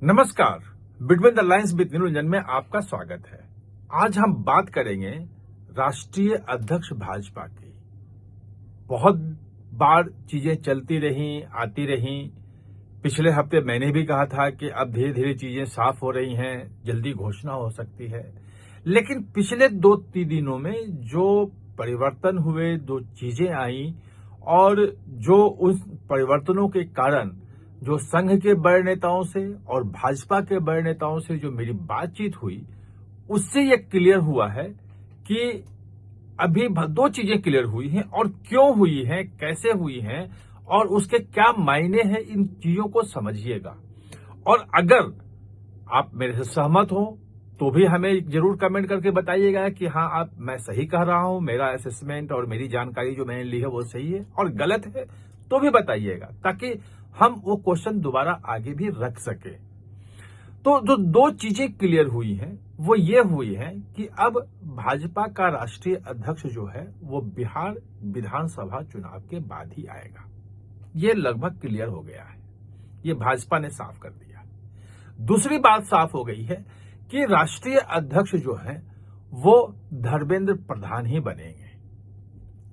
नमस्कार, between the lines with Niranjan में आपका स्वागत है। आज हम बात करेंगे राष्ट्रीय अध्यक्ष भाजपा की। बहुत बार चीजें चलती रहीं, आती रहीं। पिछले हफ्ते मैंने भी कहा था कि अब धीरे धीरे चीजें साफ हो रही हैं, जल्दी घोषणा हो सकती है। लेकिन पिछले 2-3 दिनों में जो परिवर्तन हुए, दो चीजें आई और जो उस परिवर्तनों के कारण जो संघ के बड़े नेताओं से और भाजपा के बड़े नेताओं से जो मेरी बातचीत हुई, उससे ये क्लियर हुआ है कि अभी दो चीजें क्लियर हुई हैं और क्यों हुई हैं, कैसे हुई हैं और उसके क्या मायने हैं, इन चीजों को समझिएगा। और अगर आप मेरे से सहमत हो तो भी हमें जरूर कमेंट करके बताइएगा कि हाँ, मैं सही कह रहा हूं, मेरा असेसमेंट और मेरी जानकारी जो मैंने ली है वो सही है, और गलत है तो भी बताइएगा, ताकि हम वो क्वेश्चन दोबारा आगे भी रख सके। तो जो दो चीजें क्लियर हुई हैं वो ये हुई है कि अब भाजपा का राष्ट्रीय अध्यक्ष जो है वो बिहार विधानसभा चुनाव के बाद ही आएगा। ये लगभग क्लियर हो गया है, ये भाजपा ने साफ कर दिया। दूसरी बात साफ हो गई है कि राष्ट्रीय अध्यक्ष जो है वो धर्मेंद्र प्रधान ही बनेंगे।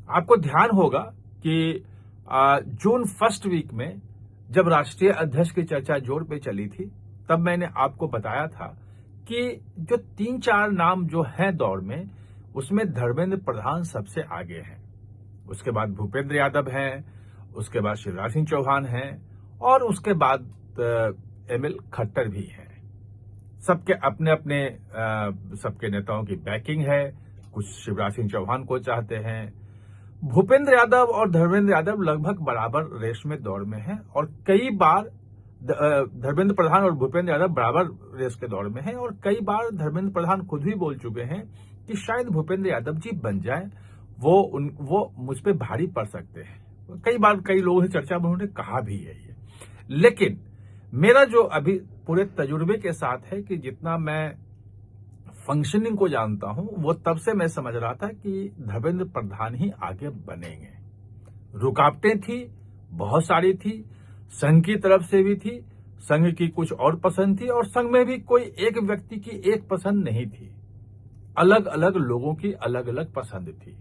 आपको ध्यान होगा कि जून फर्स्ट वीक में जब राष्ट्रीय अध्यक्ष की चर्चा जोर पे चली थी, तब मैंने आपको बताया था कि जो 3-4 नाम जो हैं दौड़ में, उसमें धर्मेंद्र प्रधान सबसे आगे हैं। उसके बाद भूपेंद्र यादव हैं, उसके बाद शिवराज सिंह चौहान हैं और उसके बाद एमएल खट्टर भी हैं। सबके अपने अपने सबके नेताओं की बैकिंग है। कुछ शिवराज सिंह चौहान को चाहते हैं। भूपेंद्र यादव और धर्मेंद्र यादव लगभग बराबर रेस में दौड़ में हैं और कई बार धर्मेंद्र प्रधान और भूपेंद्र यादव बराबर रेस के दौड़ में हैं और कई बार धर्मेंद्र प्रधान खुद भी बोल चुके हैं कि शायद भूपेंद्र यादव जी बन जाएं, वो मुझ पे भारी पड़ सकते हैं। कई बार कई लोगों से चर्चा में उन्होंने कहा भी है ये। लेकिन मेरा जो अभी पूरे तजुर्बे के साथ है कि जितना मैं फंक्शनिंग को जानता हूं, वो तब से मैं समझ रहा था कि धर्मेंद्र प्रधान ही आगे बनेंगे। रुकावटें थी, बहुत सारी थी, संघ की तरफ से भी थी, संघ की कुछ और पसंद थी और संघ में भी कोई एक व्यक्ति की एक पसंद नहीं थी। अलग अलग लोगों की अलग अलग पसंद थी।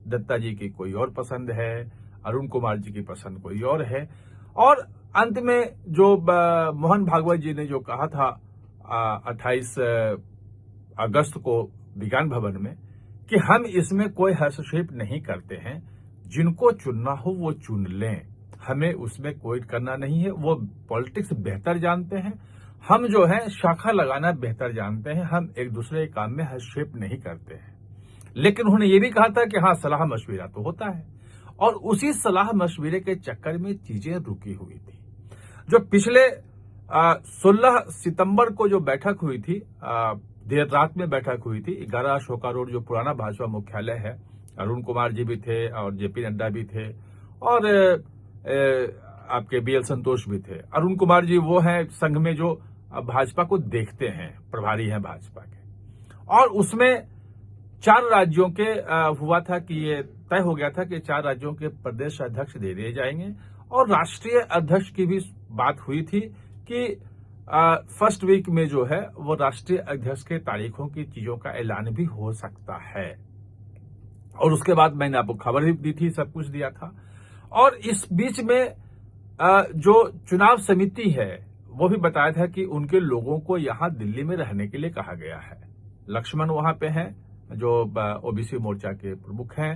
दत्ता जी की कोई और पसंद है, अरुण कुमार जी की पसंद कोई और है, और अंत में जो मोहन भागवत जी ने जो कहा था 28 अगस्त को विज्ञान भवन में कि हम इसमें कोई हस्तक्षेप नहीं करते हैं, जिनको चुनना हो वो चुन लें, हमें उसमें कोई करना नहीं है। वो पॉलिटिक्स बेहतर जानते हैं, हम जो है शाखा लगाना बेहतर जानते हैं, हम एक दूसरे के काम में हस्तक्षेप नहीं करते हैं। लेकिन उन्होंने ये भी कहा था कि हाँ, सलाह मशविरा तो होता है, और उसी सलाह मशविरे के चक्कर में चीजें रुकी हुई थी। जो पिछले 16 सितंबर को जो बैठक हुई थी, देर रात में बैठक हुई थी 11 अशोका रोड, जो पुराना भाजपा मुख्यालय है। अरुण कुमार जी भी थे और जेपी नड्डा भी थे और आपके बीएल संतोष भी थे। अरुण कुमार जी वो हैं संघ में जो भाजपा को देखते हैं, प्रभारी हैं भाजपा के, और उसमें 4 राज्यों के हुआ था कि ये तय हो गया था कि 4 राज्यों के प्रदेश अध्यक्ष दे दिए जाएंगे और राष्ट्रीय अध्यक्ष की भी बात हुई थी कि फर्स्ट वीक में जो है वो राष्ट्रीय अध्यक्ष के तारीखों की चीजों का ऐलान भी हो सकता है। और उसके बाद मैंने आपको खबर भी दी थी, सब कुछ दिया था। और इस बीच में जो चुनाव समिति है वो भी बताया था कि उनके लोगों को यहां दिल्ली में रहने के लिए कहा गया है। लक्ष्मण वहां पे हैं जो ओबीसी मोर्चा के प्रमुख हैं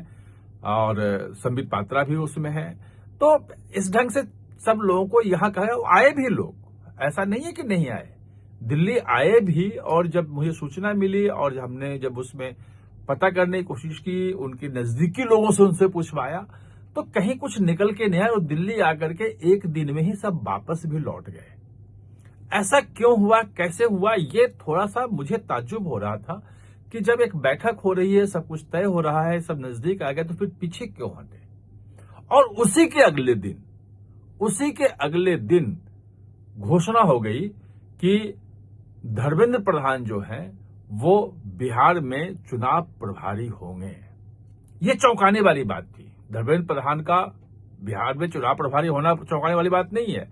और संबित पात्रा भी उसमें है। तो इस ढंग से सब लोगों को यहां कहा, आए भी लोग, ऐसा नहीं है कि नहीं आए, दिल्ली आए भी। और जब मुझे सूचना मिली और हमने जब उसमें पता करने की कोशिश की, उनके नजदीकी लोगों से उनसे पूछवाया, तो कहीं कुछ निकल के नहीं आया और दिल्ली आकर के एक दिन में ही सब वापस भी लौट गए। ऐसा क्यों हुआ, कैसे हुआ, ये थोड़ा सा मुझे ताज्जुब हो रहा था कि जब एक बैठक हो रही है, सब कुछ तय हो रहा है, सब नजदीक आ गए, तो फिर पीछे क्यों हटे। और उसी के अगले दिन घोषणा हो गई कि धर्मेंद्र प्रधान जो है वो बिहार में चुनाव प्रभारी होंगे। ये चौंकाने वाली बात थी। धर्मेंद्र प्रधान का बिहार में चुनाव प्रभारी होना चौंकाने वाली बात नहीं है।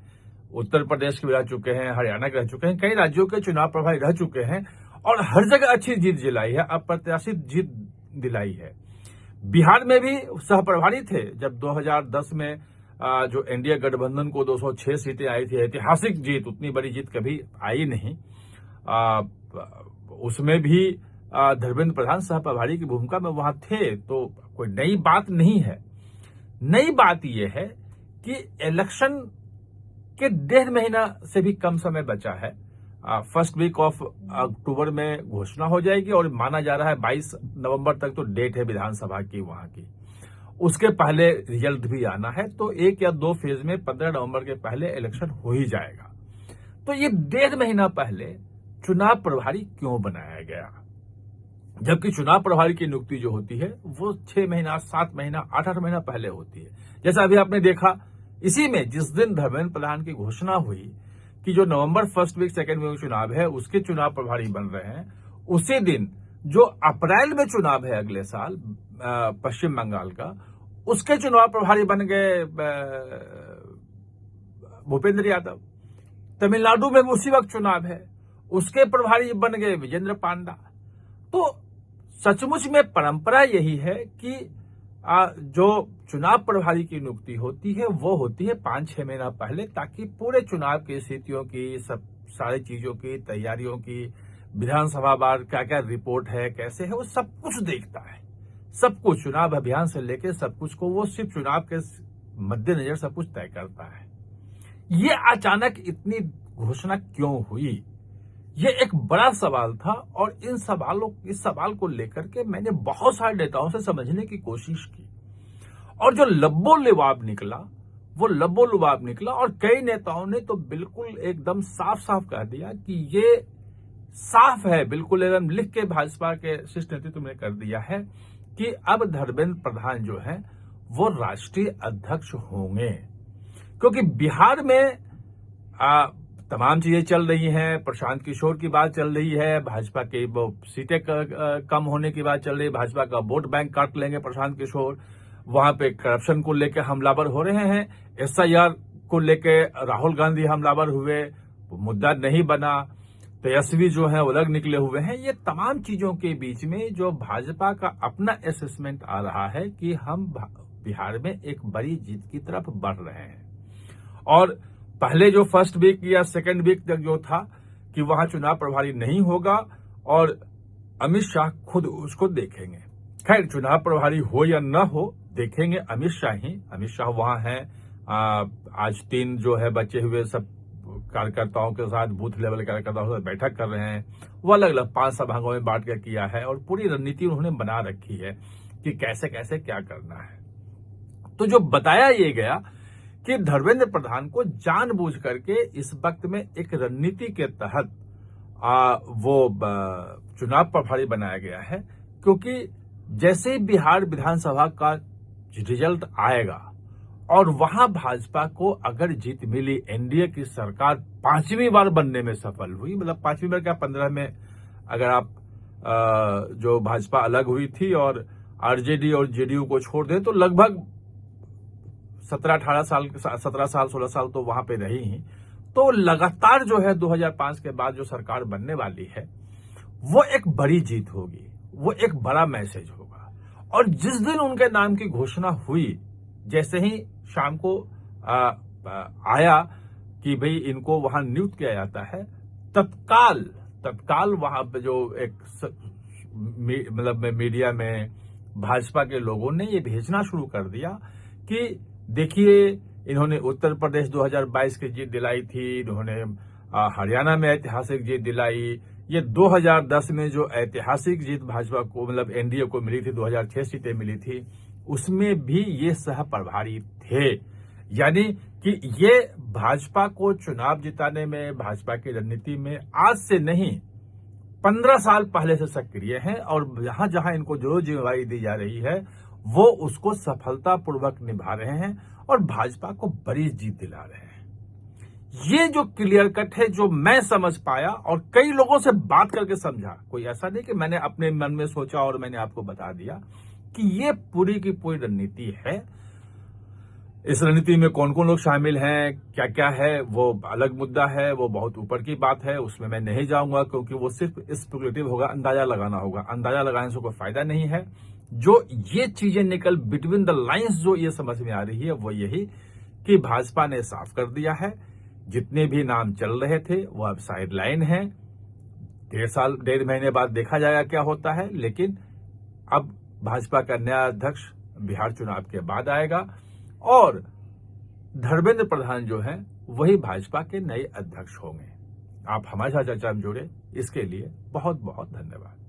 उत्तर प्रदेश के भी रह चुके हैं, हरियाणा के रह चुके हैं, कई राज्यों के चुनाव प्रभारी रह चुके हैं और हर जगह अच्छी जीत दिलाई है, अप्रत्याशित जीत दिलाई है। बिहार में भी सहप्रभारी थे जब 2010 में जो एनडीए गठबंधन को 206 सीटें आई थी, ऐतिहासिक जीत, उतनी बड़ी जीत कभी आई नहीं। उसमें भी धर्मेंद्र प्रधान सहप्रभारी की भूमिका में वहां थे, तो कोई नई बात नहीं है। नई बात यह है कि इलेक्शन के 1.5 महीना से भी कम समय बचा है। फर्स्ट वीक ऑफ अक्टूबर में घोषणा हो जाएगी और माना जा रहा है 22 नवंबर तक तो डेट है विधानसभा की वहां की। उसके पहले रिजल्ट भी आना है, तो 1 या 2 फेज में 15 नवंबर के पहले इलेक्शन हो ही जाएगा। तो ये 1.5 महीना पहले चुनाव प्रभारी क्यों बनाया गया, जबकि चुनाव प्रभारी की नियुक्ति जो होती है वो 6 महीना, 7 महीना, 8 महीना पहले होती है। जैसा अभी आपने देखा, इसी में जिस दिन धर्मेंद्र प्रधान की घोषणा हुई कि जो November first week, second week चुनाव है उसके चुनाव प्रभारी बन रहे हैं, उसी दिन जो अप्रैल में चुनाव है अगले साल पश्चिम बंगाल का, उसके चुनाव प्रभारी बन गए भूपेंद्र यादव। तमिलनाडु में उसी वक्त चुनाव है, उसके प्रभारी बन गए विजेंद्र पांडा। तो सचमुच में परंपरा यही है कि जो चुनाव प्रभारी की नियुक्ति होती है वो होती है 5-6 महीना पहले, ताकि पूरे चुनाव की स्थितियों की, सब सारी चीजों की तैयारियों की, विधानसभा बार क्या क्या रिपोर्ट है, कैसे है, वो सब कुछ देखता है। सब कुछ, चुनाव अभियान से लेकर सब कुछ को वो सिर्फ चुनाव के मद्देनजर सब कुछ तय करता है। ये अचानक इतनी घोषणा क्यों हुई, ये एक बड़ा सवाल था और इस सवाल को लेकर के मैंने बहुत सारे नेताओं से समझने की कोशिश की और जो लब्बो-लुबाब निकला वो लब्बो-लुबाब निकला। और कई नेताओं ने तो बिल्कुल एकदम साफ साफ कह दिया कि ये साफ है, बिल्कुल एकदम लिख के भाजपा के शीर्ष नेतृत्व में कर दिया है कि अब धर्मेंद्र प्रधान जो है वो राष्ट्रीय अध्यक्ष होंगे। क्योंकि बिहार में तमाम चीजें चल रही हैं, प्रशांत किशोर की बात चल रही है, भाजपा की सीटें कम होने की बात चल रही है, भाजपा का वोट बैंक काट लेंगे प्रशांत किशोर, वहां पे करप्शन को लेकर हमलावर हो रहे हैं, एसआईआर को लेकर राहुल गांधी हमलावर हुए, मुद्दा नहीं बना, तेजस्वी जो है वो अलग निकले हुए हैं। ये तमाम चीजों के बीच में जो भाजपा का अपना असेसमेंट आ रहा है कि हम बिहार में एक बड़ी जीत की तरफ बढ़ रहे हैं। और पहले जो फर्स्ट वीक या सेकेंड वीक तक जो था कि वहां चुनाव प्रभारी नहीं होगा और अमित शाह खुद उसको देखेंगे। खैर, चुनाव प्रभारी हो या न हो, देखेंगे अमित शाह ही। अमित शाह वहां हैं, आज 3 जो है बचे हुए सब कार्यकर्ताओं के साथ, बूथ लेवल कार्यकर्ताओं के साथ बैठक कर रहे हैं। वो अलग अलग 5 सभाओं में बांट कर किया है और पूरी रणनीति उन्होंने बना रखी है कि कैसे कैसे क्या करना है। तो जो बताया ये गया कि धर्मेंद्र प्रधान को जानबूझ करके इस वक्त में एक रणनीति के तहत वो चुनाव प्रभारी बनाया गया है, क्योंकि जैसे ही बिहार विधानसभा का रिजल्ट आएगा और वहां भाजपा को अगर जीत मिली, एनडीए की सरकार 5वीं बार बनने में सफल हुई, मतलब 5वीं बार क्या 15 में अगर आप जो भाजपा अलग हुई थी और आरजेडी और जेडीयू को छोड़ दें तो लगभग 17 साल 16 साल तो वहां पे रही ही। तो लगातार जो है 2005 के बाद जो सरकार बनने वाली है वो एक बड़ी जीत होगी, वो एक बड़ा मैसेज होगा। और जिस दिन उनके नाम की घोषणा हुई, जैसे ही शाम को आया कि भाई इनको वहां नियुक्त किया जाता है, तत्काल वहां पे जो एक मतलब मीडिया में भाजपा के लोगों ने ये भेजना शुरू कर दिया कि देखिए, इन्होंने उत्तर प्रदेश 2022 की जीत दिलाई थी, इन्होंने हरियाणा में ऐतिहासिक जीत दिलाई, ये 2010 में जो ऐतिहासिक जीत भाजपा को मतलब एनडीए को मिली थी, 2006 सीटें मिली थी, उसमें भी ये सह प्रभारी थे। यानी कि ये भाजपा को चुनाव जिताने में, भाजपा की रणनीति में आज से नहीं 15 साल पहले से सक्रिय हैं और जहां जहां इनको जो जिम्मेवारी दी जा रही है वो उसको सफलतापूर्वक निभा रहे हैं और भाजपा को बड़ी जीत दिला रहे हैं। ये जो क्लियर कट है, जो मैं समझ पाया और कई लोगों से बात करके समझा, कोई ऐसा नहीं कि मैंने अपने मन में सोचा और मैंने आपको बता दिया कि ये पूरी की पूरी रणनीति है। इस रणनीति में कौन कौन लोग शामिल हैं, क्या क्या है, वो अलग मुद्दा है, वो बहुत ऊपर की बात है, उसमें मैं नहीं जाऊंगा क्योंकि वो सिर्फ स्पेकुलेटिव होगा, अंदाजा लगाना होगा। अंदाजा लगाने से कोई फायदा नहीं है। जो ये चीजें निकल बिटवीन द लाइंस जो ये समझ में आ रही है वो यही कि भाजपा ने साफ कर दिया है, जितने भी नाम चल रहे थे वो अब साइड लाइन है। 1.5 महीने बाद देखा जाएगा क्या होता है, लेकिन अब भाजपा का नया अध्यक्ष बिहार चुनाव के बाद आएगा और धर्मेंद्र प्रधान जो हैं वही भाजपा के नए अध्यक्ष होंगे। आप हमारे साथ चर्चा में जुड़े, इसके लिए बहुत बहुत धन्यवाद।